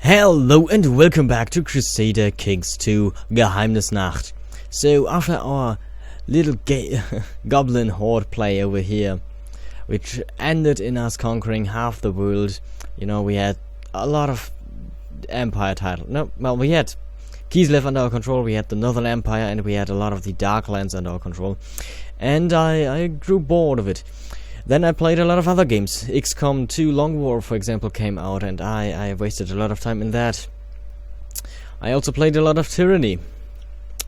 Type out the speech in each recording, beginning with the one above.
Hello and welcome back to Crusader Kings 2 Geheimnisnacht. So after our little goblin horde play over here, which ended in us conquering half the world, you know, we had a lot of empire titles. No, well, we had Kislev under our control, we had the Northern Empire, and we had a lot of the Darklands under our control. And I grew bored of it. Then I played a lot of other games. XCOM 2 Long War, for example, came out, and I wasted a lot of time in that. I also played a lot of Tyranny,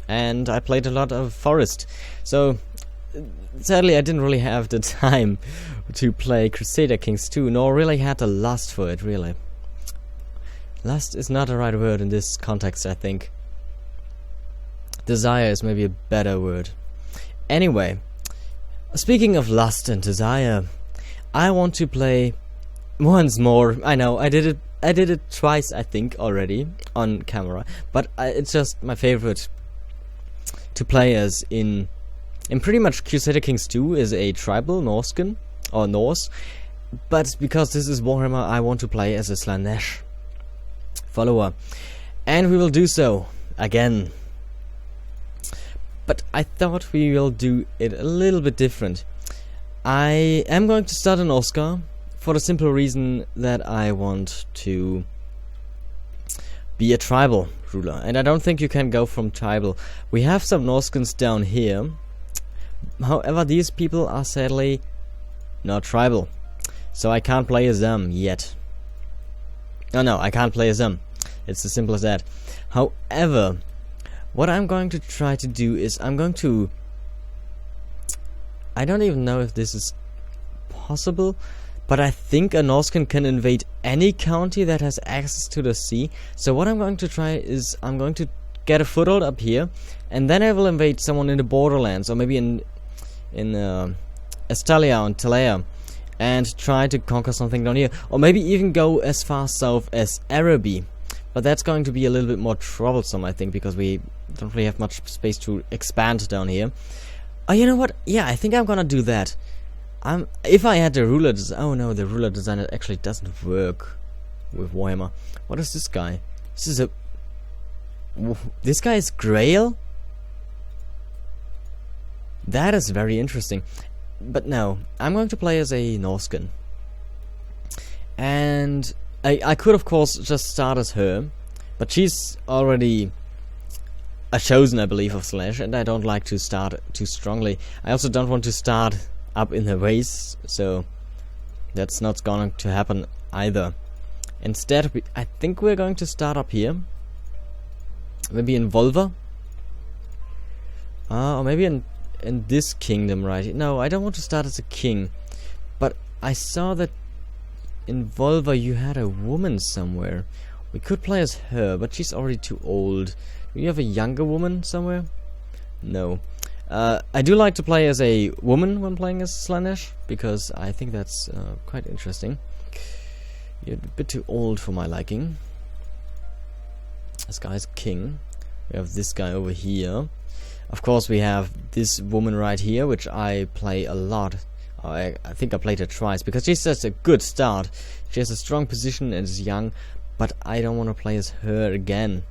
and I played a lot of Forest. So, sadly, I didn't really have the time to play Crusader Kings 2, nor really had the lust for it, really. Lust is not the right word in this context, I think. Desire is maybe a better word. Anyway, speaking of lust and desire, I want to play once more. I know I did it twice, I think, already on camera, but it's just my favorite to play as in pretty much Crusader Kings 2 is a tribal Norscan or Norse, but because this is Warhammer, I want to play as a Slaaneshi follower, and we will do so again. But I thought we will do it a little bit different. I am going to start an Oscar for the simple reason that I want to be a tribal ruler. And I don't think you can go from tribal. We have some Norscans down here. However, these people are sadly not tribal. So I can't play as them yet. No, I can't play as them. It's as simple as that. However, what I'm going to try to do is I don't even know if this is possible, but I think a Norscan can invade any county that has access to the sea. So what I'm going to try is I'm going to get a foothold up here, and then I will invade someone in the Borderlands, or maybe in Estalia or Telea, and try to conquer something down here, or maybe even go as far south as Araby. But that's going to be a little bit more troublesome, I think, because we don't really have much space to expand down here. Oh, you know what? Yeah, I think I'm gonna do that. If I had the ruler design... Oh no, the ruler design actually doesn't work with Warhammer. What is this guy? This guy is Grail? That is very interesting. But no, I'm going to play as a Norscan. And I could, of course, just start as her, but she's already a chosen, I believe, of Slash, and I don't like to start too strongly. I also don't want to start up in her waist, so that's not going to happen either. Instead, I think we're going to start up here. Maybe in Volva? Or maybe in this kingdom right here. No, I don't want to start as a king, but I saw that in Volva you had a woman somewhere. We could play as her, but she's already too old. Do you have a younger woman somewhere? No. I do like to play as a woman when playing as Slaaneshi, because I think that's quite interesting. You're a bit too old for my liking. This guy's king. We have this guy over here. Of course we have this woman right here, which I play a lot. I think I played her twice, because she's such a good start. She has a strong position and is young, but I don't want to play as her again.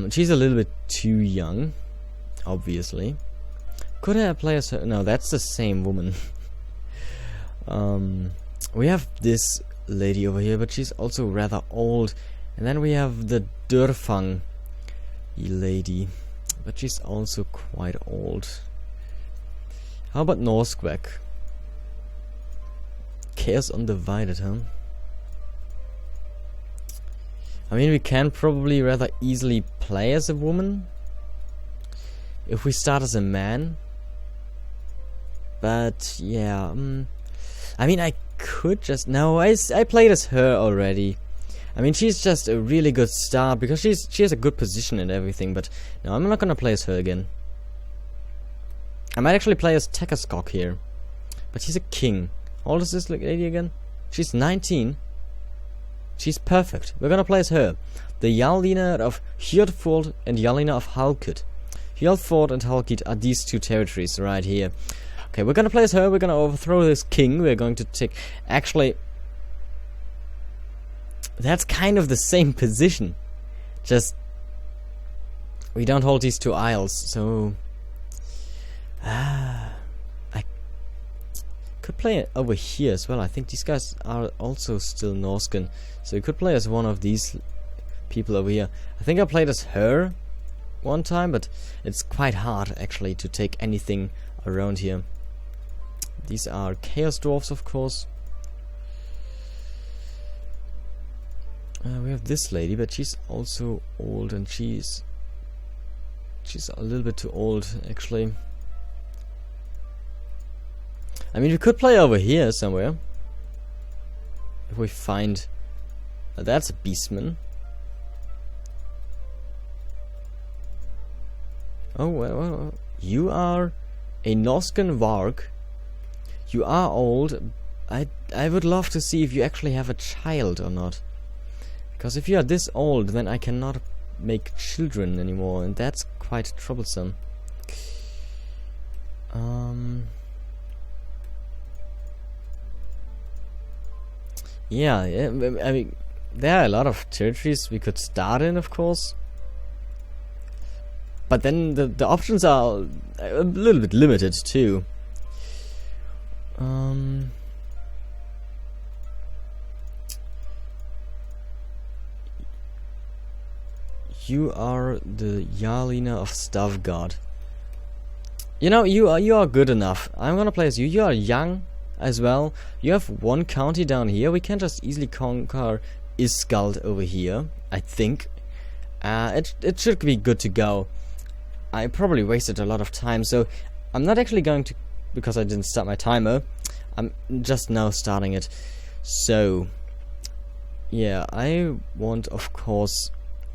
She's a little bit too young, obviously. Could I play as her? No, that's the same woman. We have this lady over here, but she's also rather old. And then we have the Durfang lady, but she's also quite old. How about Norsquak? Chaos Undivided, huh? I mean, we can probably rather easily play as a woman if we start as a man. But yeah, I mean, I could just... No, I played as her already. I mean, she's just a really good start because she has a good position and everything. But no, I'm not gonna play as her again. I might actually play as Tekaskok here, but he's a king. How old is this lady again? She's 19. She's perfect. We're gonna play as her. The Jarlina of Hjordford and Jarlina of Halkid. Hjordford and Halkid are these two territories right here. Okay, we're gonna play as her. We're gonna overthrow this king. We're going to take... Actually, that's kind of the same position. Just we don't hold these two isles, so I could play it over here as well. I think these guys are also still Norscan, so you could play as one of these people over here. I think I played as her one time, but it's quite hard actually to take anything around here. These are Chaos Dwarfs, of course. We have this lady, but she's also old, and she's a little bit too old, actually. I mean, we could play over here somewhere. If we find... that's a beastman. Oh, well, you are a Norscan Varg. You are old. I would love to see if you actually have a child or not. Because if you are this old, then I cannot make children anymore, and that's quite troublesome. Yeah, I mean, there are a lot of territories we could start in, of course. But then the options are a little bit limited too. You are the Yarlina of Stavgard. You know, you are good enough. I'm gonna play as you. You are young as well. You have one county down here. We can just easily conquer Iskald over here, I think. It should be good to go. I probably wasted a lot of time, so I'm not actually going to, because I didn't start my timer. I'm just now starting it. So yeah, I want, of course,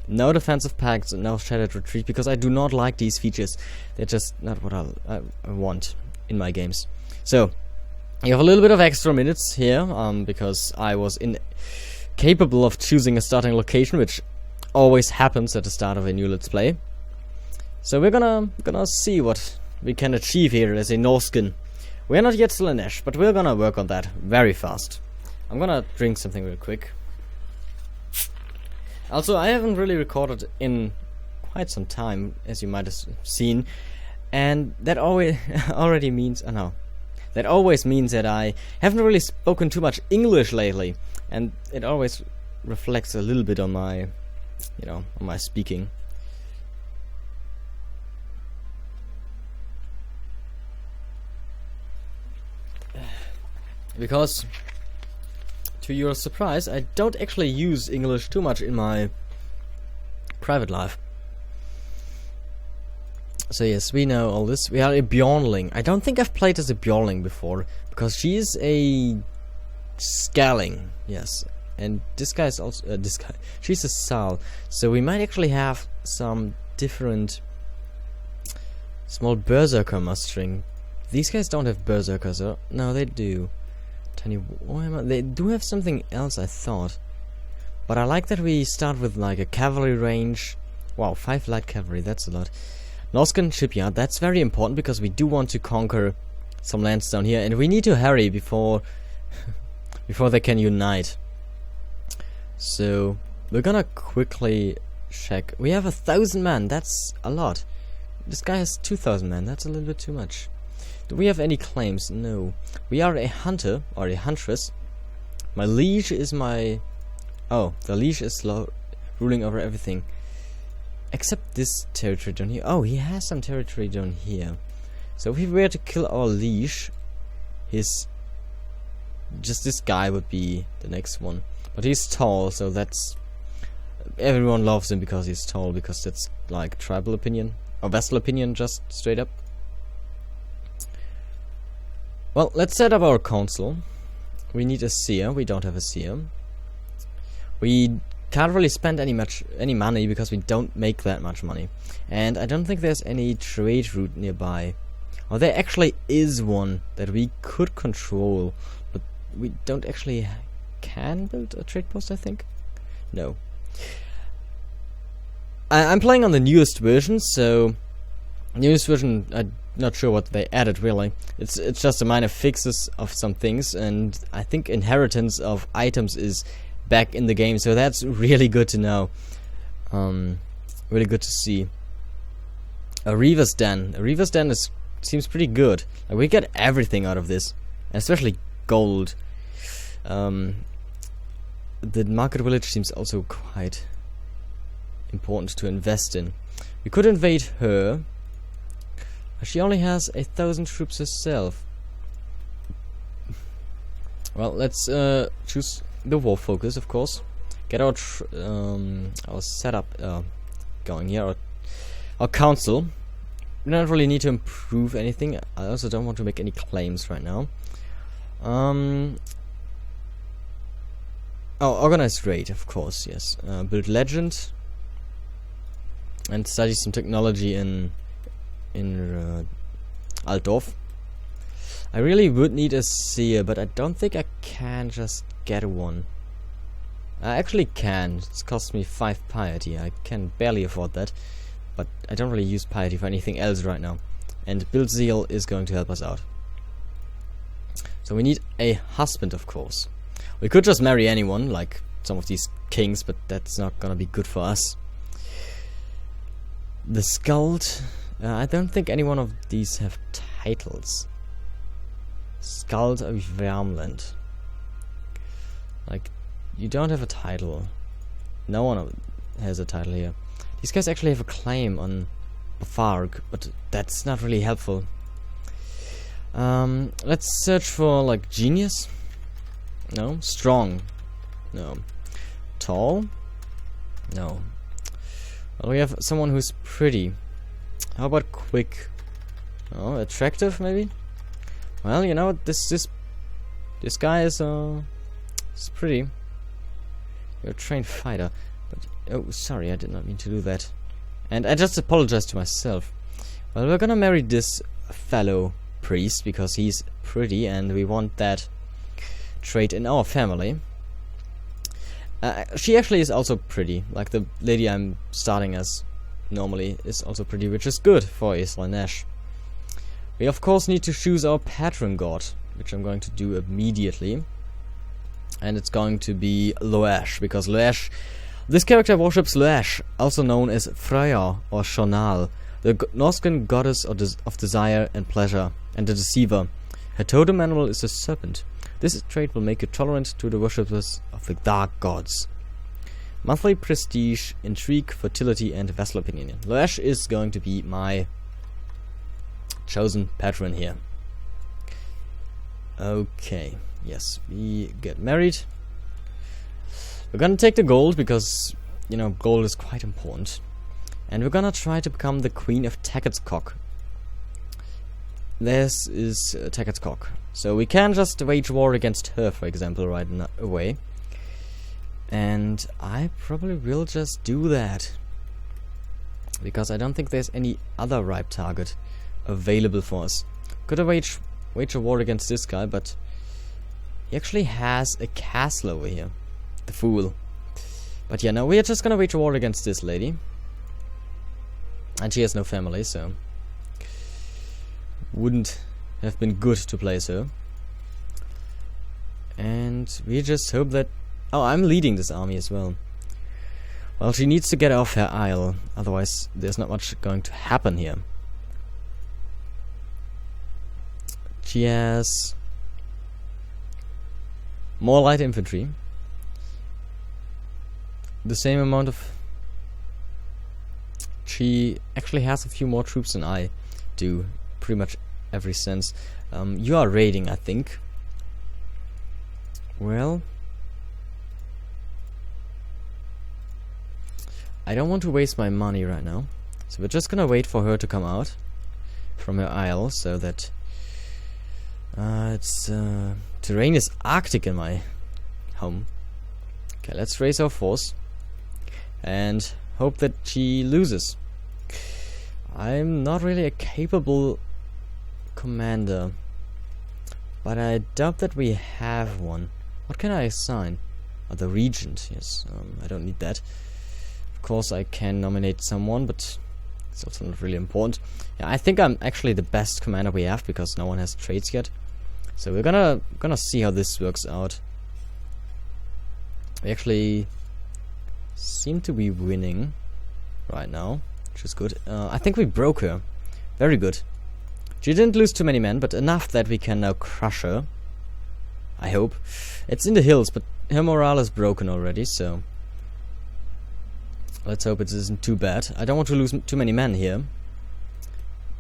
no defensive pacts and no shattered retreat, because I do not like these features. They're just not what I want in my games. So you have a little bit of extra minutes here, because I was incapable of choosing a starting location, which always happens at the start of a new Let's Play. So we're gonna see what we can achieve here as a Norscan. We're not yet Slaaneshi, but we're gonna work on that very fast. I'm gonna drink something real quick. Also, I haven't really recorded in quite some time, as you might have seen, and that already means that always means that I haven't really spoken too much English lately, and it always reflects a little bit on my, on my speaking. Because, to your surprise, I don't actually use English too much in my private life. So yes, we know all this. We are a Bjornling. I don't think I've played as a Bjornling before, because she is a Scaling, yes. And this guy is also she's a Sal. So we might actually have some different small berserker mustering. These guys don't have berserkers, or no, they do. Tiny Warhammer. They do have something else, I thought. But I like that we start with like a cavalry range. Wow, 5 light cavalry, that's a lot. Norscan shipyard, that's very important, because we do want to conquer some lands down here, and we need to hurry before before they can unite. So we're gonna quickly check. We have 1,000 men, that's a lot. This guy has 2,000 men, that's a little bit too much. Do we have any claims? No. We are a hunter, or a huntress. My liege is my... Oh, the liege is ruling over everything. Except this territory down here. Oh, he has some territory down here. So if we were to kill our liege, just this guy would be the next one. But he's tall, so that's... Everyone loves him because he's tall, because that's like tribal opinion. Or vassal opinion, just straight up. Well, let's set up our council. We need a seer. We don't have a seer. We can't really spend any money, because we don't make that much money. And I don't think there's any trade route nearby. Or there actually is one that we could control, but we don't actually can build a trade post, I think. No. I'm playing on the newest version, so newest version, I'm not sure what they added really. It's just a minor fixes of some things, and I think inheritance of items is back in the game, so that's really good to know. Really good to see. A Reaver's Den. A Reaver's Den seems pretty good. Like, we get everything out of this, and especially gold. The market village seems also quite important to invest in. We could invade her. She only has 1,000 troops herself. Well, let's choose the war focus, of course. Get our setup going here. Our council. We don't really need to improve anything. I also don't want to make any claims right now. Organized raid, of course, yes. Build legend. And study some technology in Altdorf. I really would need a seer, but I don't think I can just get one. I actually can. It's cost me 5 piety. I can barely afford that. But I don't really use piety for anything else right now. And build zeal is going to help us out. So we need a husband, of course. We could just marry anyone, like some of these kings, but that's not gonna be good for us. The Skald. I don't think any one of these have titles. Skald of Värmland. Like, you don't have a title. No one has a title here. These guys actually have a claim on Bavarg, but that's not really helpful. Let's search for, like, genius. No. Strong. No. Tall. No. Well, we have someone who's pretty. How about quick? Oh, attractive, maybe? Well, you know what? This guy is pretty. You're a trained fighter. But oh, sorry, I did not mean to do that. And I just apologized to myself. Well, we're gonna marry this fellow priest because he's pretty, and we want that trait in our family. She actually is also pretty. Like the lady I'm starting as normally is also pretty, which is good for a Slaaneshi. We of course need to choose our patron god, which I'm going to do immediately. And it's going to be Loesh, because Loesh, this character worships Loesh, also known as Freyja or Shonal, the Norse goddess of desire and pleasure, and the deceiver. Her totem animal is a serpent. This trait will make you tolerant to the worshippers of the dark gods. Monthly prestige, intrigue, fertility, and vassal opinion. Loesh is going to be my chosen patron here. Okay, yes, we get married. We're gonna take the gold because, you know, gold is quite important. And we're gonna try to become the Queen of Tacketscock. This is Tacketscock. So we can just wage war against her, for example, right away. And I probably will just do that. Because I don't think there's any other ripe target available for us. Could have wage a war against this guy, but he actually has a castle over here. The fool. But yeah, no, we are just gonna wage a war against this lady. And she has no family, so wouldn't have been good to place her. And we just hope that... Oh, I'm leading this army as well. Well, she needs to get off her isle, otherwise there's not much going to happen here. She has more light infantry. The same amount of... She actually has a few more troops than I do. Pretty much every sense. You are raiding, I think. Well, I don't want to waste my money right now, so we're just gonna wait for her to come out from her isle, so that terrain is Arctic in my home. Okay, let's raise our force and hope that she loses. I'm not really a capable commander, but I doubt that we have one. What can I assign? Oh, the regent, yes. I don't need that. Of course I can nominate someone, but it's also not really important. Yeah, I think I'm actually the best commander we have, because no one has traits yet. So we're gonna see how this works out. We actually seem to be winning right now, which is good. I think we broke her. Very good. She didn't lose too many men, but enough that we can now crush her. I hope. It's in the hills, but her morale is broken already, so let's hope it isn't too bad. I don't want to lose too many men here.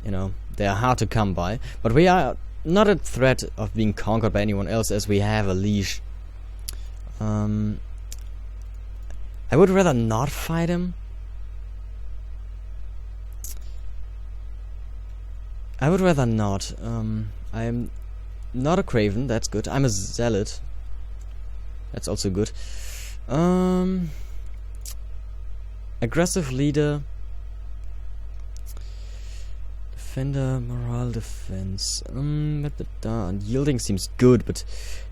You know, they are hard to come by, but we are not a threat of being conquered by anyone else, as we have a leash. I would rather not fight him. I would rather not. I'm not a craven, that's good. I'm a zealot. That's also good. Aggressive leader. Defender, morale, defense. Yielding seems good, but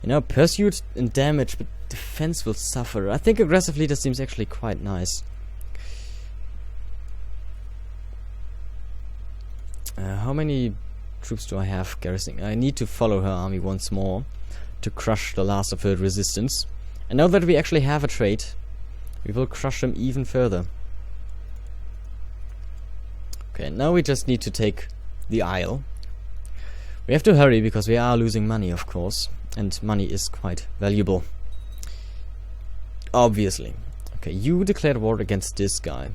you know, pursuit and damage, but defense will suffer. I think aggressive leader seems actually quite nice. How many troops do I have garrisoning? I need to follow her army once more to crush the last of her resistance. And now that we actually have a trait, we will crush them even further. Okay, now we just need to take the Isle. We have to hurry because we are losing money, of course, and money is quite valuable. Obviously. Okay, you declared war against this guy.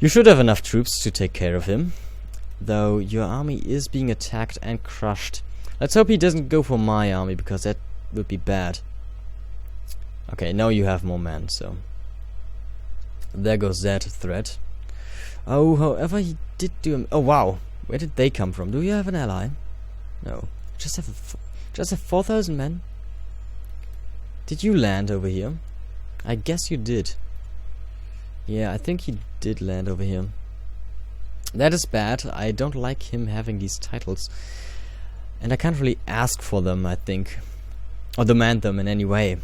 You should have enough troops to take care of him, though your army is being attacked and crushed. Let's hope he doesn't go for my army, because that would be bad. Okay, now you have more men, so there goes that threat. Oh, however, he did do. Oh wow, where did they come from? Do you have an ally? No, just have 4,000 men. Did you land over here? I guess you did. Yeah, I think he did land over here. That is bad. I don't like him having these titles, and I can't really ask for them, I think, or demand them in any way.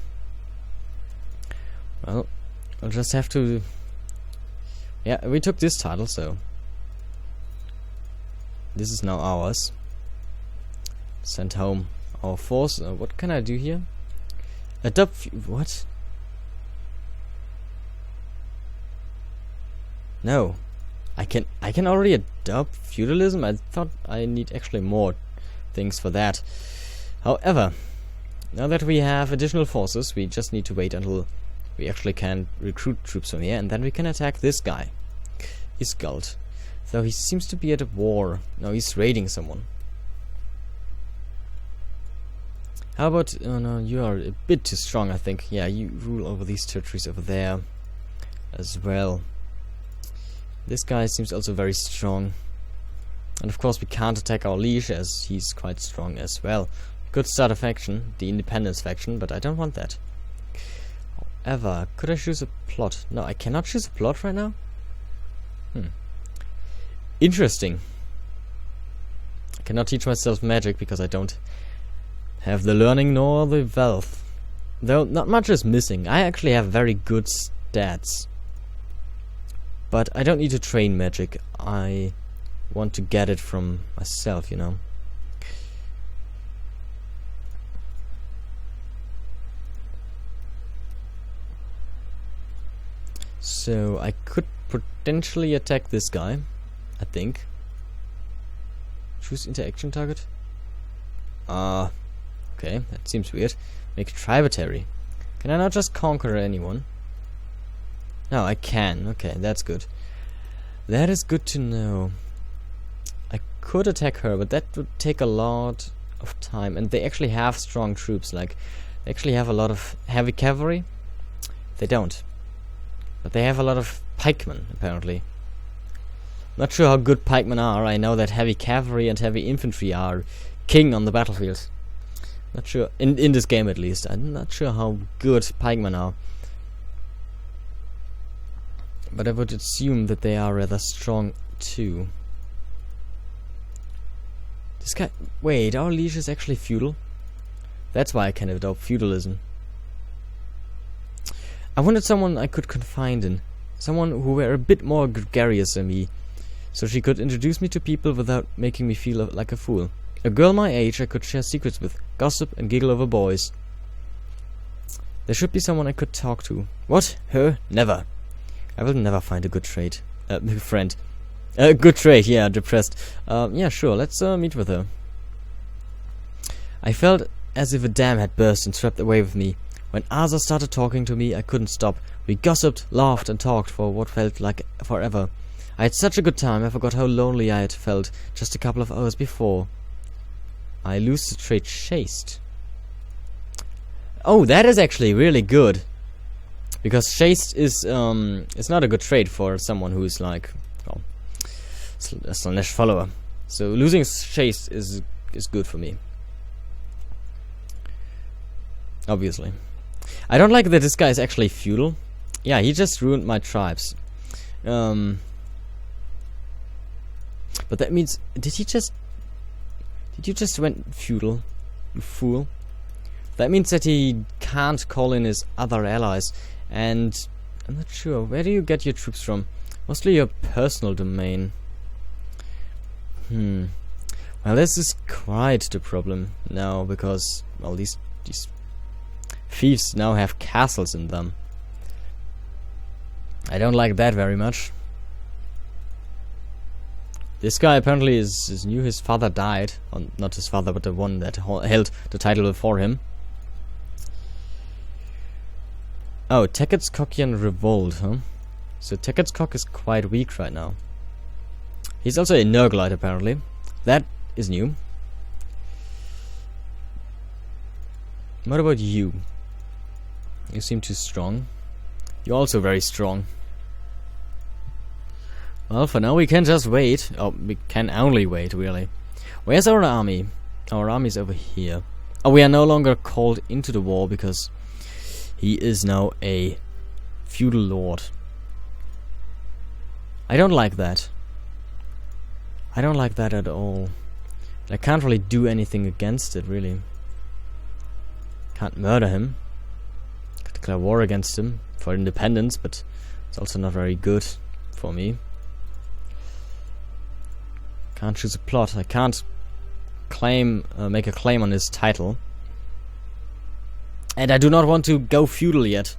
Well, I'll just have to. Yeah, we took this title, so this is now ours. Send home our force. What can I do here? Adopt. What? No, I can already adopt feudalism. I thought I need actually more things for that. However, now that we have additional forces, we just need to wait until we actually can recruit troops from here, and then we can attack this guy, Iskald. Though he seems to be at a war. No, he's raiding someone. How about? Oh no, you are a bit too strong, I think. Yeah, you rule over these territories over there as well. This guy seems also very strong. And of course we can't attack our liege, as he's quite strong as well. Could start a faction, the independence faction, but I don't want that. However, could I choose a plot? No, I cannot choose a plot right now? Interesting. I cannot teach myself magic because I don't have the learning nor the wealth. Though not much is missing. I actually have very good stats. But I don't need to train magic. I want to get it from myself, you know. So I could potentially attack this guy, I think. Choose interaction target. Okay, that seems weird. Make a tributary. Can I not just conquer anyone? No, I can. Okay, that's good. That is good to know. I could attack her, but that would take a lot of time. And they actually have strong troops. Like, they actually have a lot of heavy cavalry. They don't. But they have a lot of pikemen, apparently. Not sure how good pikemen are. I know that heavy cavalry and heavy infantry are king on the battlefield. Not sure, in this game at least. I'm not sure how good pikemen are. But I would assume that they are rather strong too. This guy... Wait, our liege is actually feudal? That's why I can adopt feudalism. I wanted someone I could confide in. Someone who were a bit more gregarious than me. So she could introduce me to people without making me feel like a fool. A girl my age I could share secrets with, gossip and giggle over boys. There should be someone I could talk to. What? Her? Never. I will never find a good trade. Friend. Good trade, yeah, depressed. Yeah, sure, let's meet with her. I felt as if a dam had burst and swept away with me. When Arthur started talking to me, I couldn't stop. We gossiped, laughed, and talked for what felt like forever. I had such a good time, I forgot how lonely I had felt just a couple of hours before. I lose the trait chaste. Oh, that is actually really good. Because chaste is not a good trait for someone who is like, well, a Slaaneshi follower. So losing chaste is good for me. Obviously. I don't like that this guy is actually feudal. Yeah, he just ruined my tribes. But that means, did you just went feudal, you fool? That means that he can't call in his other allies, and I'm not sure, where do you get your troops from? Mostly your personal domain. Well, this is quite the problem now, because, well, these thieves now have castles in them. I don't like that very much. This guy apparently is knew his father died. Or not his father, but the one that held the title before him. Oh, Teketskokkian Revolt, huh? So Teketskok is quite weak right now. He's also a Nurglite, apparently. That is new. What about you? You seem too strong. You're also very strong. Well, for now we can just wait. Oh, we can only wait, really. Where's our army? Our army's over here. Oh, we are no longer called into the war because he is now a feudal lord. I don't like that. I don't like that at all. I can't really do anything against it, really. Can't murder him. Could declare war against him for independence, but it's also not very good for me. Can't choose a plot. I can't claim, make a claim on his title. And I do not want to go feudal yet.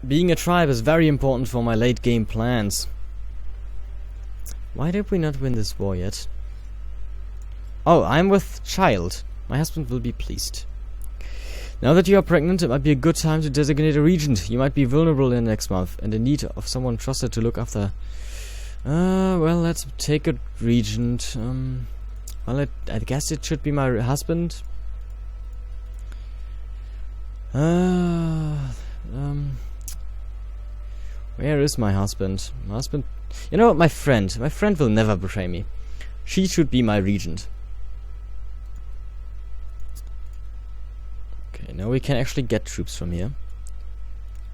Being a tribe is very important for my late game plans. Why did we not win this war yet? Oh, I'm with child. My husband will be pleased. Now that you are pregnant, it might be a good time to designate a regent. You might be vulnerable in the next month and in need of someone trusted to look after. Well, let's take a regent. Well, I guess it should be my husband. Where is my husband? My husband. You know what, my friend. My friend will never betray me. She should be my regent. Okay, now we can actually get troops from here.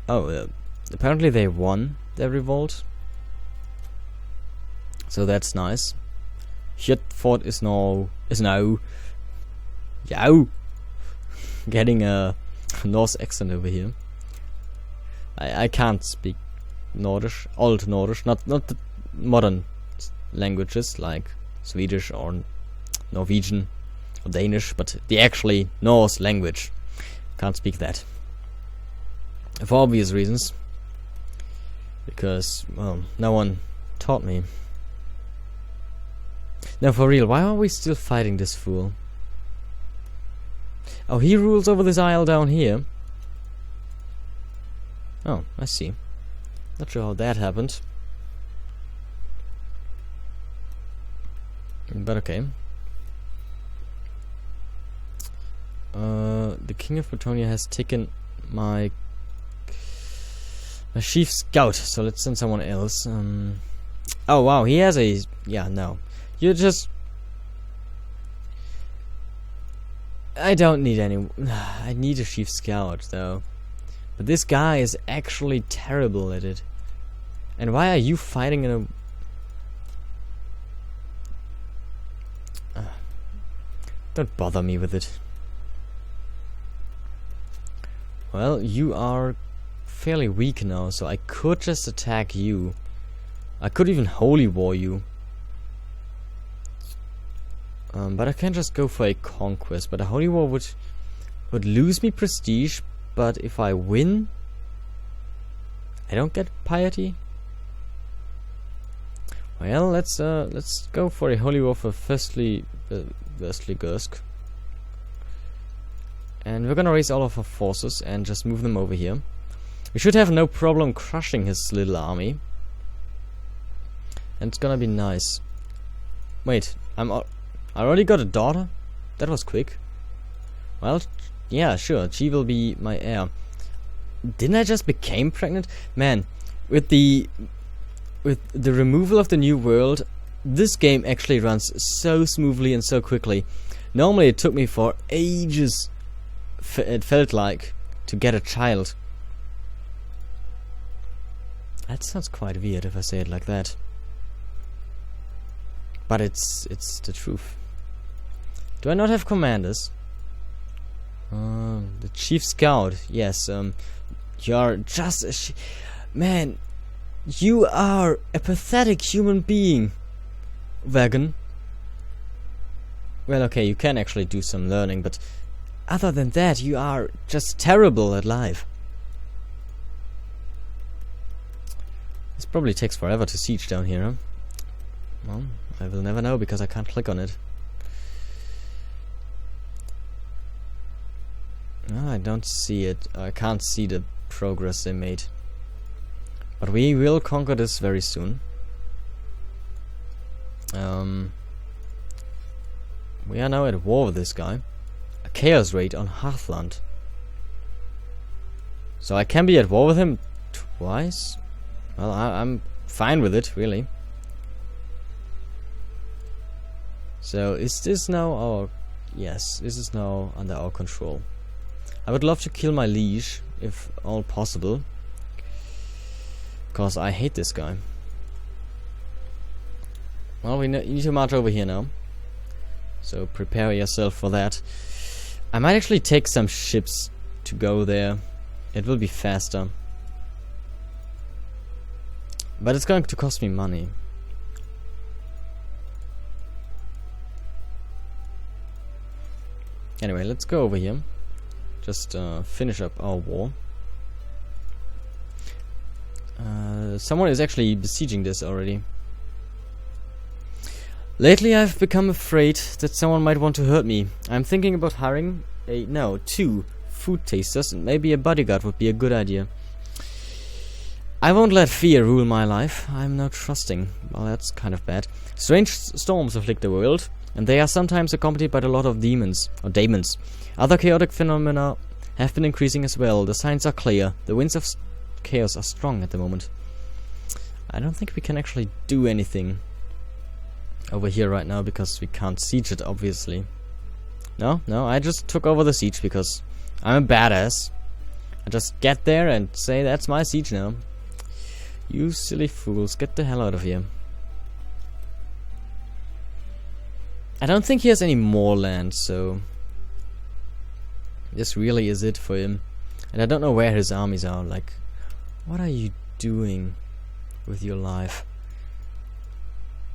Oh, apparently they won their revolt. So that's nice. Hytfort is now getting a Norse accent over here. I can't speak Nordish, old Nordish, not the modern languages like Swedish or Norwegian or Danish, but the actually Norse language. Can't speak that. For obvious reasons. Because, well, no one taught me. Now, for real, why are we still fighting this fool? Oh, he rules over this isle down here. Oh, I see. Not sure how that happened. But okay. The King of Bretonia has taken my chief scout, so let's send someone else. Oh wow, he has a... Yeah, no. You just... I don't need any... I need a chief scout, though. But this guy is actually terrible at it. And why are you fighting in a... Don't bother me with it. Well, you are fairly weak now, so I could just attack you. I could even holy war you. But I can just go for a conquest. But a holy war would would lose me prestige, but if I win, I don't get piety. Well, let's go for a holy war for firstly Gursk. And we're gonna raise all of our forces and just move them over here. We should have no problem crushing his little army. And it's gonna be nice. Wait, I already got a daughter? That was quick. Well, yeah, sure, she will be my heir. Didn't I just became pregnant? Man, with the removal of the New World, this game actually runs so smoothly and so quickly. Normally it took me for ages, it felt like, to get a child. That sounds quite weird if I say it like that. But it's the truth. Do I not have commanders? The chief scout, yes. You're just a man. You are a pathetic human being, Wagon. Well, okay, you can actually do some learning, but other than that, you are just terrible at life. This probably takes forever to siege down here, huh? Well, I will never know because I can't click on it. Oh, I don't see it. I can't see the progress they made. But we will conquer this very soon. We are now at war with this guy. A chaos raid on Hearthland. So I can be at war with him twice? Well, I'm fine with it, really. So is this now our... Yes, this is now under our control. I would love to kill my liege, if all possible. Because I hate this guy. Well, you need to march over here now. So prepare yourself for that. I might actually take some ships to go there. It will be faster. But it's going to cost me money. Anyway, let's go over here. Just finish up our war. Someone is actually besieging this already. Lately I've become afraid that someone might want to hurt me. I'm thinking about hiring two food tasters, and maybe a bodyguard would be a good idea. I won't let fear rule my life. I'm not trusting. Well, that's kind of bad. Strange storms afflict the world, and they are sometimes accompanied by a lot of demons, or daemons. Other chaotic phenomena have been increasing as well. The signs are clear. The winds of chaos are strong at the moment. I don't think we can actually do anything over here right now because we can't siege it, obviously. No, I just took over the siege because I'm a badass. I just get there and say that's my siege now. You silly fools, get the hell out of here. I don't think he has any more land, so this really is it for him. And I don't know where his armies are. Like, what are you doing with your life?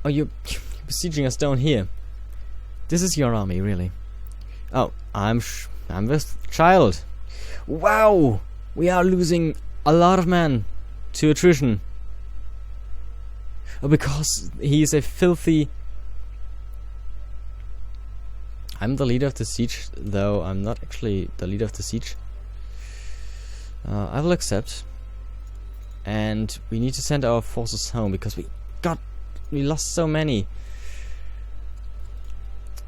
Oh, you're besieging us down here. This is your army, really. Oh, I'm the child. Wow! We are losing a lot of men to attrition. Oh, because he is a filthy... I'm the leader of the siege, though I'm not actually the leader of the siege. I will accept. And we need to send our forces home because we lost so many.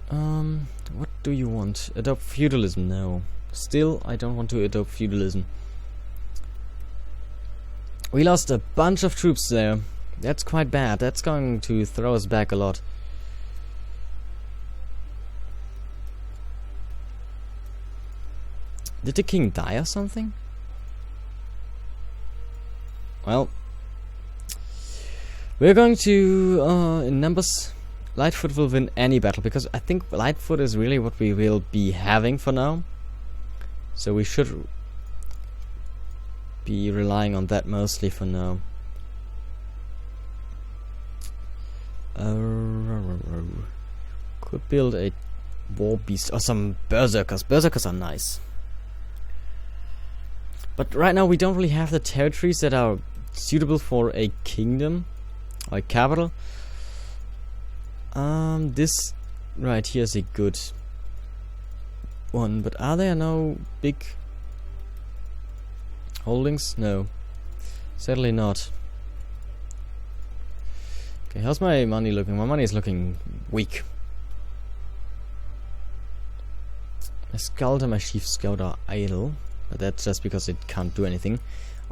What do you want? Adopt feudalism? No. Still, I don't want to adopt feudalism. We lost a bunch of troops there. That's quite bad. That's going to throw us back a lot. Did the king die or something? Well, we're going to, in numbers, Lightfoot will win any battle, because I think Lightfoot is really what we will be having for now. So we should be relying on that mostly for now. Could build a war beast or some berserkers. Berserkers are nice. But right now we don't really have the territories that are suitable for a kingdom or a capital. This right here is a good one, but are there no big holdings? No, sadly not. Okay, how's my money looking? My money is looking weak. My Skald and my Chief Scout are idle, but that's just because it can't do anything.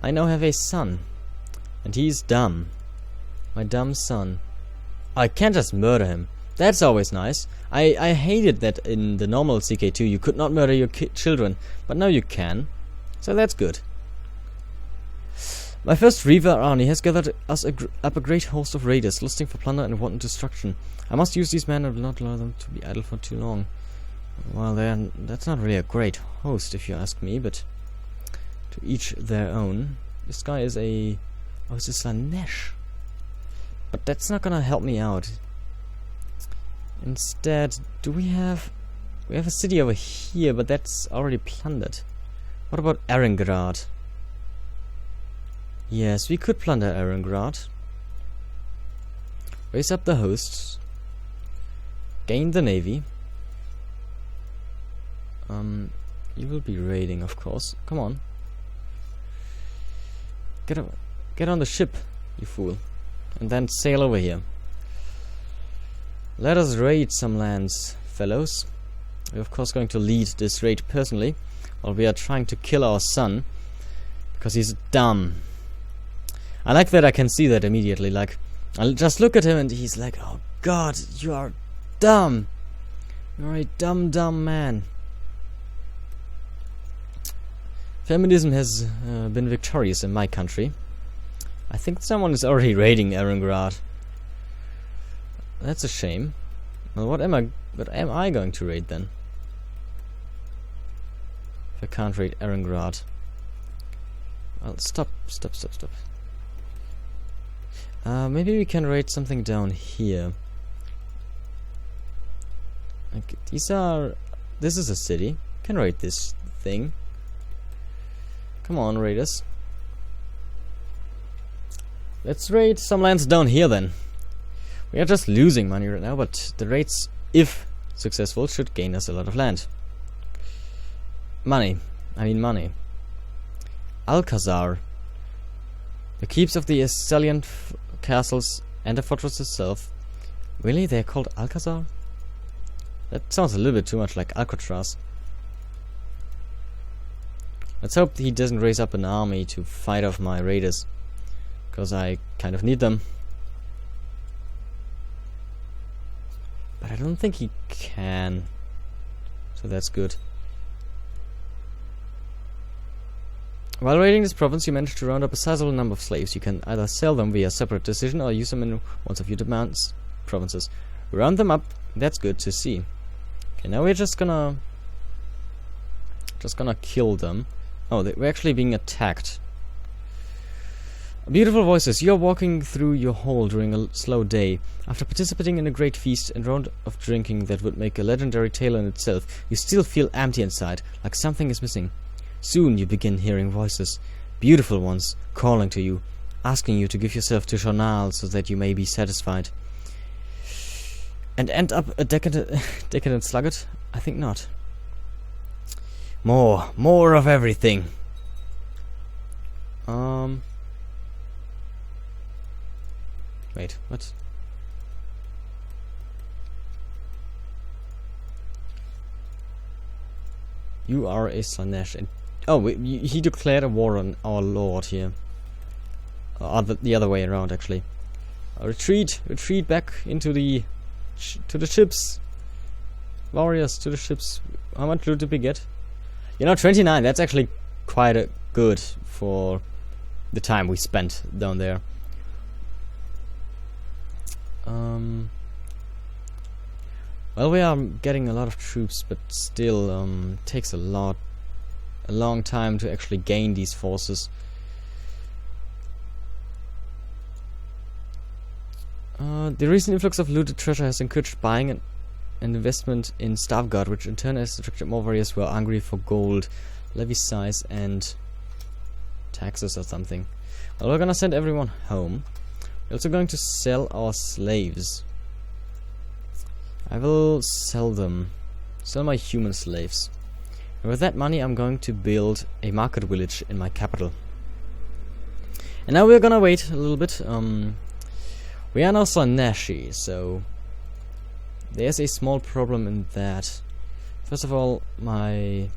I now have a son, and he's dumb. My dumb son. I can't just murder him. That's always nice. I hated that in the normal CK2 you could not murder your children, but now you can. So that's good. My first Reaver army has gathered us up a great host of raiders, lusting for plunder and wanton destruction. I must use these men and will not allow them to be idle for too long. Well, that's not really a great host, if you ask me, but to each their own. This guy is a... oh, it's a Slaaneshi. But that's not gonna help me out. Instead, do we have... we have a city over here, but that's already plundered. What about Erengrad? Yes, we could plunder Erengrad. Raise up the hosts. Gain the navy. You will be raiding, of course. Come on. Get on the ship, you fool. And then sail over here. Let us raid some lands, fellows. We're of course going to lead this raid personally, while we are trying to kill our son, because he's dumb. I like that I can see that immediately, like, I'll just look at him and he's like, oh god, you are dumb. You're a dumb man. Feminism has been victorious in my country. I think someone is already raiding Erengrad. That's a shame. Well, what am I going to raid then? If I can't raid Erengrad. Well, stop. Maybe we can raid something down here. Like, this is a city. Can raid this thing. Come on, raiders. Let's raid some lands down here then. We are just losing money right now, but the raids, if successful, should gain us a lot of land. Money. I mean money. Alcazar. The keeps of the Estelian castles and the fortress itself. Really? They're called Alcazar? That sounds a little bit too much like Alcatraz. Let's hope he doesn't raise up an army to fight off my raiders, because I kind of need them. But I don't think he can, so that's good. While raiding this province, you manage to round up a sizable number of slaves. You can either sell them via separate decision or use them in one of your demands provinces. Round them up. That's good to see. Okay, now we're just gonna kill them. Oh, we're actually being attacked. Beautiful voices. You are walking through your hall during a slow day. After participating in a great feast and round of drinking that would make a legendary tale in itself, you still feel empty inside, like something is missing. Soon you begin hearing voices, beautiful ones, calling to you, asking you to give yourself to Shonal so that you may be satisfied. And end up a decadent sluggard? I think not. More of everything. Wait, what? You are a Slaaneshi. And oh, he declared a war on our lord here. The other way around, actually. Retreat back into to the ships. Warriors, to the ships. How much loot did we get? 29. That's actually quite good for the time we spent down there. Well, we are getting a lot of troops, but still takes a long time to actually gain these forces. The recent influx of looted treasure has encouraged buying and investment in Stavgard, which in turn has attracted more warriors who are hungry for gold, levy size, and taxes or something. Well, we're gonna send everyone home. We're also going to sell our slaves. I will sell them. Sell my human slaves. And with that money, I'm going to build a market village in my capital. And now we're gonna wait a little bit. We are now Slaaneshi, so there's a small problem in that. First of all, my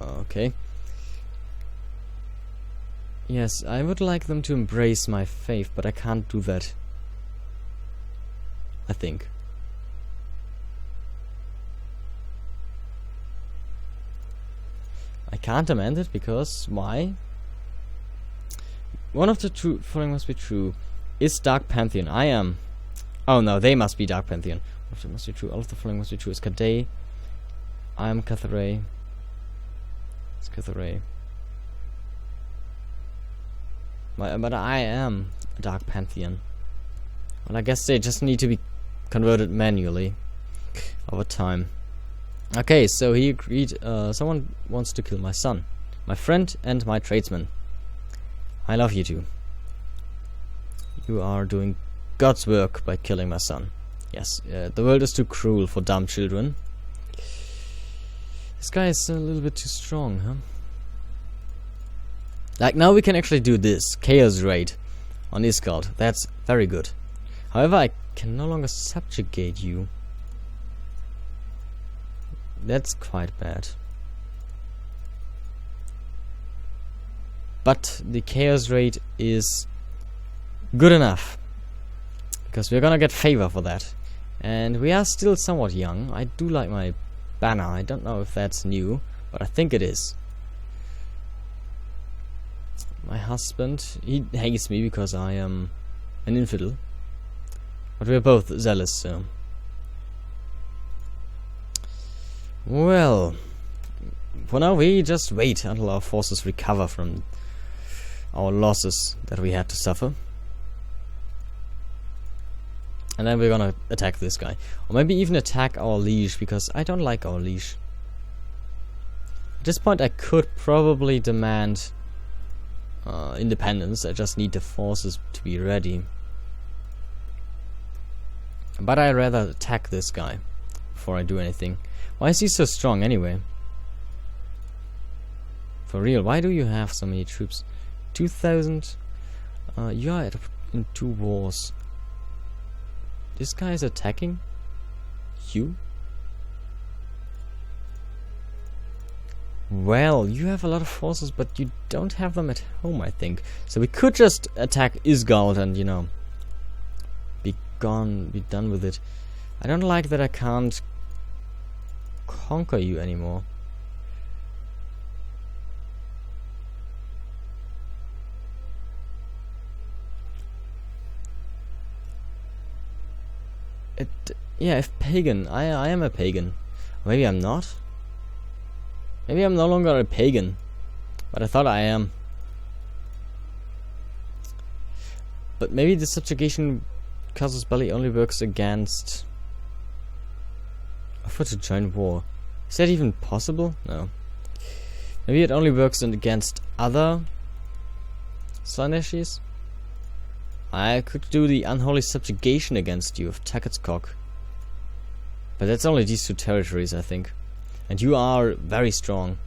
okay. Yes, I would like them to embrace my faith, but I can't do that. I think. I can't amend it because why? One of the two following must be true. Is Dark Pantheon? I am. Oh no, they must be Dark Pantheon. One of them must be true. All of the following must be true. Is Cadet? I am Cathay. It's Cathay. But I am a Dark Pantheon. Well, I guess they just need to be converted manually over time. Okay, so he agreed. Someone wants to kill my son, my friend, and my tradesman. I love you two. You are doing God's work by killing my son. Yes, the world is too cruel for dumb children. This guy is a little bit too strong, huh? Like, now we can actually do this. Chaos Raid on Isgard. That's very good. However, I can no longer subjugate you. That's quite bad. But the Chaos Raid is good enough. Because we're gonna get favor for that. And we are still somewhat young. I do like my banner. I don't know if that's new, but I think it is. My husband, he hates me because I am an infidel. But we're both zealous, so. Well, for now we just wait until our forces recover from our losses that we had to suffer. And then we're gonna attack this guy. Or maybe even attack our liege, because I don't like our liege. At this point I could probably demand independence. I just need the forces to be ready. But I'd rather attack this guy before I do anything. Why is he so strong anyway? For real, why do you have so many troops? 2,000? You are in 2 wars. This guy is attacking you? Well, you have a lot of forces, but you don't have them at home, I think. So we could just attack Isgard and, you know, be gone, be done with it. I don't like that I can't conquer you anymore. Yeah, if pagan. I am a pagan. Maybe I'm not. Maybe I'm no longer a pagan. But I thought I am. But maybe the subjugation casus belli only works against... Offer to join war. Is that even possible? No. Maybe it only works against other Slaaneshis? I could do the unholy subjugation against you of Tacket's-Cock. But that's only these 2 territories, I think. And you are very strong.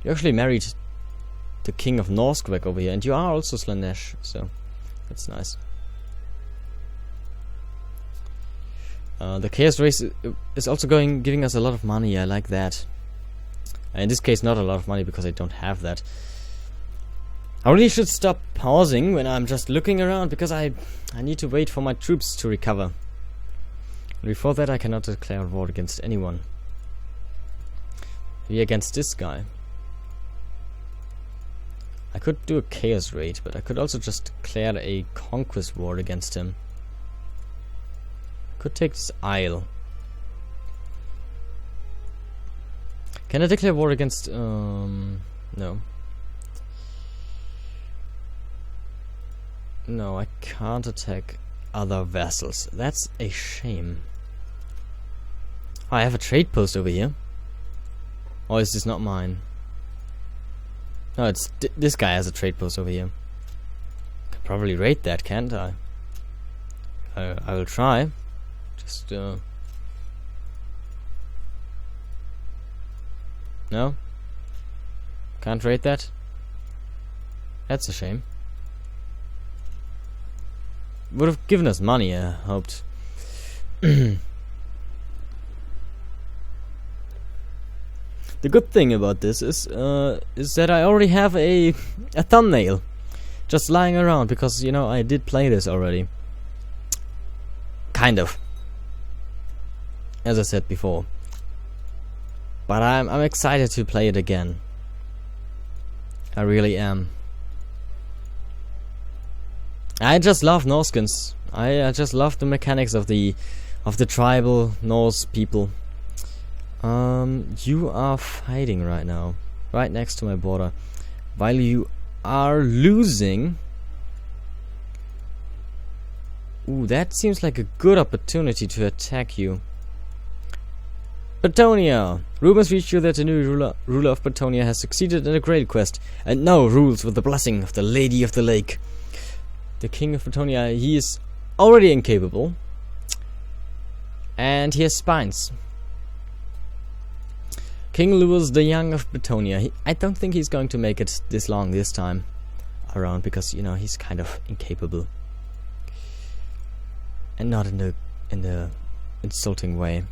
You actually married the king of Norsquek over here, and you are also Slaanesh, so that's nice. The Chaos Race is also giving us a lot of money. I like that. In this case, not a lot of money because I don't have that. I really should stop pausing when I'm just looking around, because I need to wait for my troops to recover. Before that, I cannot declare war against anyone. Maybe against this guy. I could do a Chaos Raid, but I could also just declare a Conquest war against him. Could take this Isle. Can I declare war against... no. No, I can't attack other vassals. That's a shame. Oh, I have a trade post over here. Or is this not mine? No, it's this guy has a trade post over here. Can probably raid that, can't I? I will try. Just no? Can't raid that? That's a shame. Would have given us money, I hoped. The good thing about this is that I already have a thumbnail just lying around, because you know I did play this already. Kind of. As I said before. But I'm excited to play it again. I really am. I just love Norskins. I just love the mechanics of the tribal Norse people. You are fighting right now, right next to my border, while you are losing. Ooh, that seems like a good opportunity to attack you. Bretonia! Rumors reach you that the new ruler of Bretonia has succeeded in a great quest, and now rules with the blessing of the Lady of the Lake. The King of Bretonia, he is already incapable, and he has spines. King Lewis the Young of Bretonia, I don't think he's going to make it this long this time around, because you know he's kind of incapable, and not in the insulting way.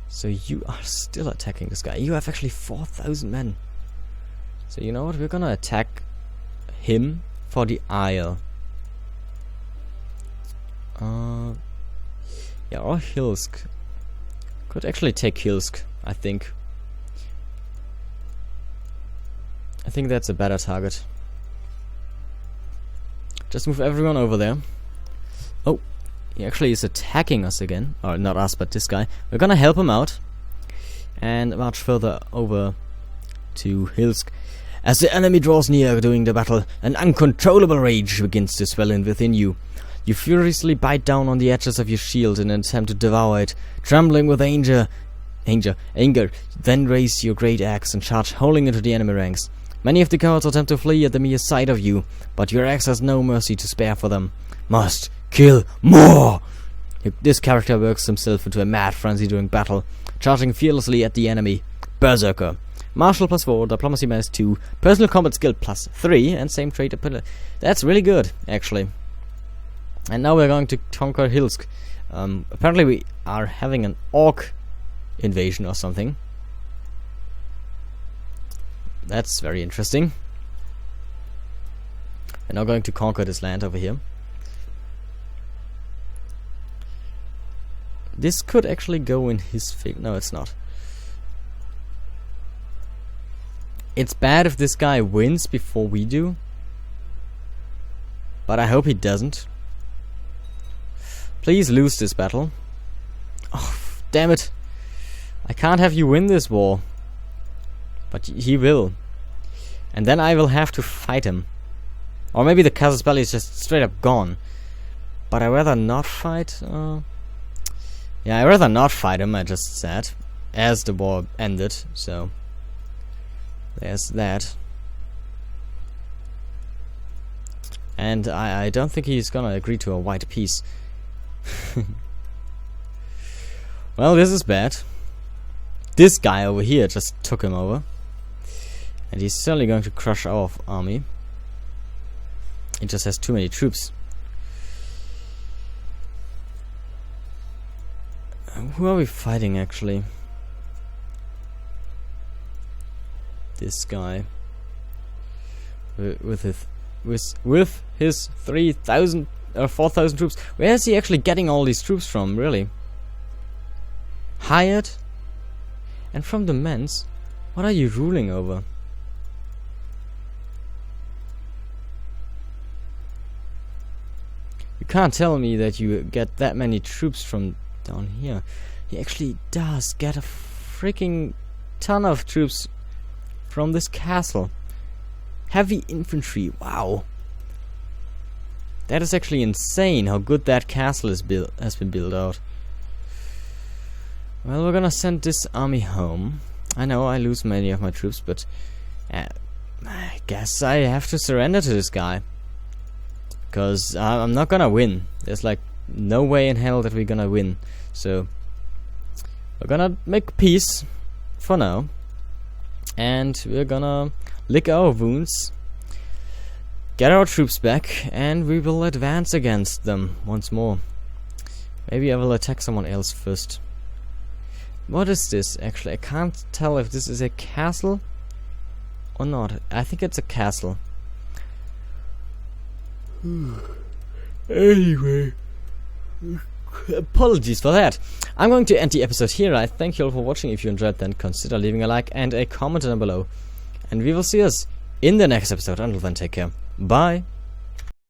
So you are still attacking this guy. You have actually 4,000 men. So you know what? We're gonna attack him for the Isle. Yeah, or Hilsk. Could actually take Hilsk, I think. I think that's a better target. Just move everyone over there. Oh, he actually is attacking us again. Or not us, but this guy. We're gonna help him out and march further over to Hilsk. As the enemy draws near during the battle, an uncontrollable rage begins to swell in within you. You furiously bite down on the edges of your shield in an attempt to devour it. Trembling with anger, then raise your great axe and charge howling into the enemy ranks. Many of the cowards attempt to flee at the mere sight of you, but your axe has no mercy to spare for them. Must kill more! This character works himself into a mad frenzy during battle, charging fearlessly at the enemy. Berserker. Martial +4, diplomacy -2, personal combat skill +3, and same trait ability. That's really good, actually. And now we're going to conquer Hilsk. Apparently we are having an orc invasion or something. That's very interesting. We're now going to conquer this land over here. This could actually go in his favor. No, it's not. It's bad if this guy wins before we do, but I hope he doesn't. Please lose this battle. Oh, damn it. I can't have you win this war. But he will. And then I will have to fight him. Or maybe the casus belli is just straight up gone. But I'd rather not fight. Yeah, I'd rather not fight him, I just said. As the war ended, so there's that. And I don't think he's gonna agree to a white peace. Well, this is bad. This guy over here just took him over. And he's certainly going to crush our army. He just has too many troops. Who are we fighting, actually? This guy. With his 3,000 or 4,000 troops. Where is he actually getting all these troops from, really? Hired? And from the men's? What are you ruling over? You can't tell me that you get that many troops from down here. He actually does get a freaking ton of troops from this castle. Heavy infantry, wow. That is actually insane how good that castle has been built out. Well, we're gonna send this army home. I know I lose many of my troops, but I guess I have to surrender to this guy. Because I'm not gonna win. There's like no way in hell that we're gonna win. So we're gonna make peace for now. And we're gonna lick our wounds, get our troops back, and we will advance against them once more. Maybe I will attack someone else first. What is this actually? I can't tell if this is a castle or not. I think it's a castle. Anyway, apologies for that. I'm going to end the episode here. I thank you all for watching. If you enjoyed, then consider leaving a like and a comment down below. And we will see us in the next episode. Until then, take care. Bye.